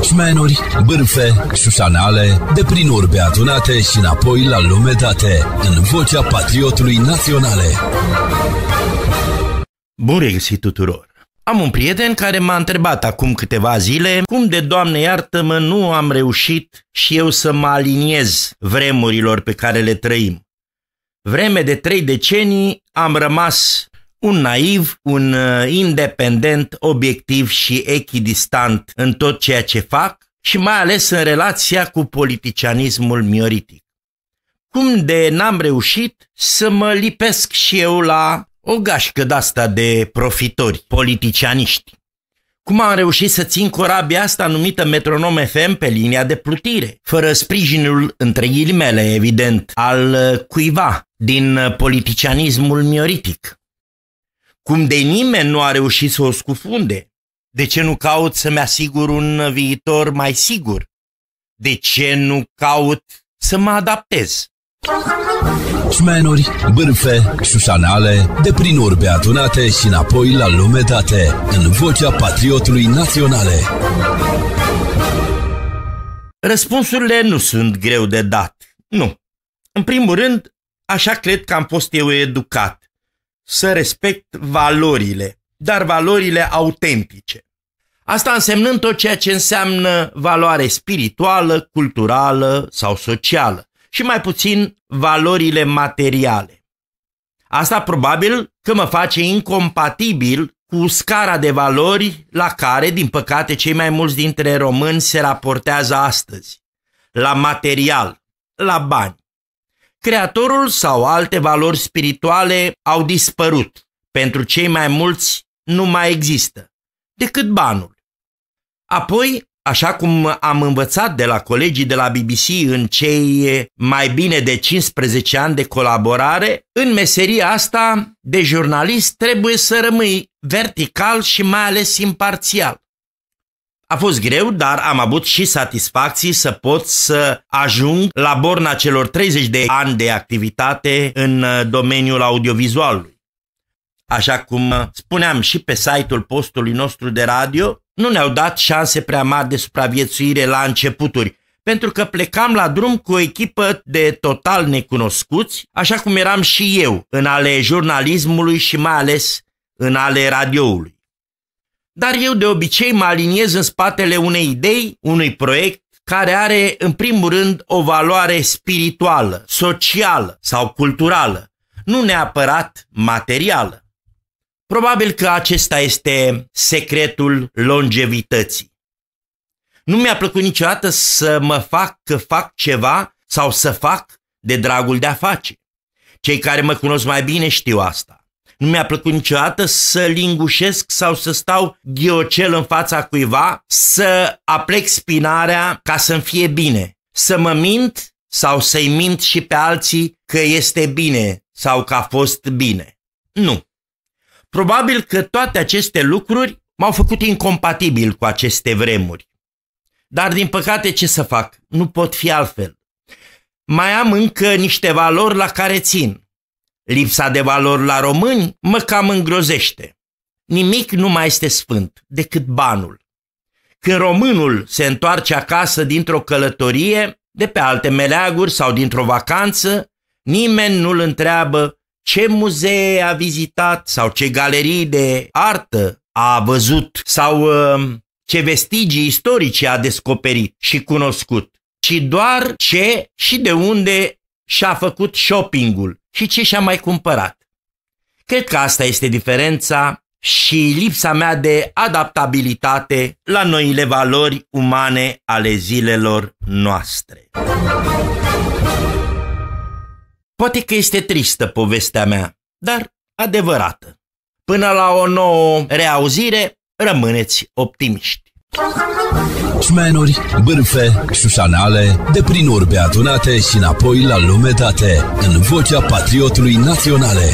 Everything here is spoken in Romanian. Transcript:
Șmenuri, bârfe, șușanale, de prin urbe adunate și înapoi la lume date, în vocea patriotului naționale. Bun regăsit tuturor! Am un prieten care m-a întrebat acum câteva zile cum de, Doamne iartă-mă, nu am reușit și eu să mă aliniez vremurilor pe care le trăim. Vreme de 3 decenii am rămas un naiv, un independent, obiectiv și echidistant în tot ceea ce fac și mai ales în relația cu politicianismul mioritic. Cum de n-am reușit să mă lipesc și eu la o gașcă de-asta de profitori politicianiști? Cum am reușit să țin corabia asta numită Metronom FM pe linia de plutire, fără sprijinul, între ghilimele, evident, al cuiva din politicianismul mioritic? Cum de nimeni nu a reușit să o scufunde? De ce nu caut să-mi asigur un viitor mai sigur? De ce nu caut să mă adaptez? Șmenuri, bârfe, șușanale, de prin urbe adunate și înapoi la lume date, în vocea patriotului naționale. Răspunsurile nu sunt greu de dat. Nu. În primul rând, așa cred că am fost eu educat. Să respect valorile, dar valorile autentice. Asta însemnând tot ceea ce înseamnă valoare spirituală, culturală sau socială și mai puțin valorile materiale. Asta probabil că mă face incompatibil cu scara de valori la care, din păcate, cei mai mulți dintre români se raportează astăzi. La material, la bani. Creatorul sau alte valori spirituale au dispărut. Pentru cei mai mulți nu mai există decât banul. Apoi, așa cum am învățat de la colegii de la BBC în cei mai bine de 15 ani de colaborare, în meseria asta de jurnalist trebuie să rămâi vertical și mai ales imparțial. A fost greu, dar am avut și satisfacții să pot să ajung la borna celor 30 de ani de activitate în domeniul audiovizualului. Așa cum spuneam și pe site-ul postului nostru de radio, nu ne-au dat șanse prea mari de supraviețuire la începuturi, pentru că plecam la drum cu o echipă de total necunoscuți, așa cum eram și eu în ale jurnalismului și mai ales în ale radioului. Dar eu de obicei mă aliniez în spatele unei idei, unui proiect care are în primul rând o valoare spirituală, socială sau culturală, nu neapărat materială. Probabil că acesta este secretul longevității. Nu mi-a plăcut niciodată să mă fac că fac ceva sau să fac de dragul de a face. Cei care mă cunosc mai bine știu asta. Nu mi-a plăcut niciodată să lingușesc sau să stau ghiocel în fața cuiva, să aplec spinarea ca să-mi fie bine, să mă mint sau să-i mint și pe alții că este bine sau că a fost bine. Nu. Probabil că toate aceste lucruri m-au făcut incompatibil cu aceste vremuri. Dar din păcate ce să fac? Nu pot fi altfel. Mai am încă niște valori la care țin. Lipsa de valori la români mă cam îngrozește. Nimic nu mai este sfânt decât banul. Când românul se întoarce acasă dintr-o călătorie, de pe alte meleaguri sau dintr-o vacanță, nimeni nu-l întreabă ce muzee a vizitat sau ce galerii de artă a văzut sau ce vestigii istorice a descoperit și cunoscut, ci doar ce și de unde și-a făcut shoppingul și ce și-a mai cumpărat. Cred că asta este diferența și lipsa mea de adaptabilitate la noile valori umane ale zilelor noastre. Poate că este tristă povestea mea, dar adevărată. Până la o nouă reauzire, rămâneți optimiști. Șmenuri, bârfe, șușanale, de prin urbe adunate și înapoi la lume date, în vocea patriotului naționale.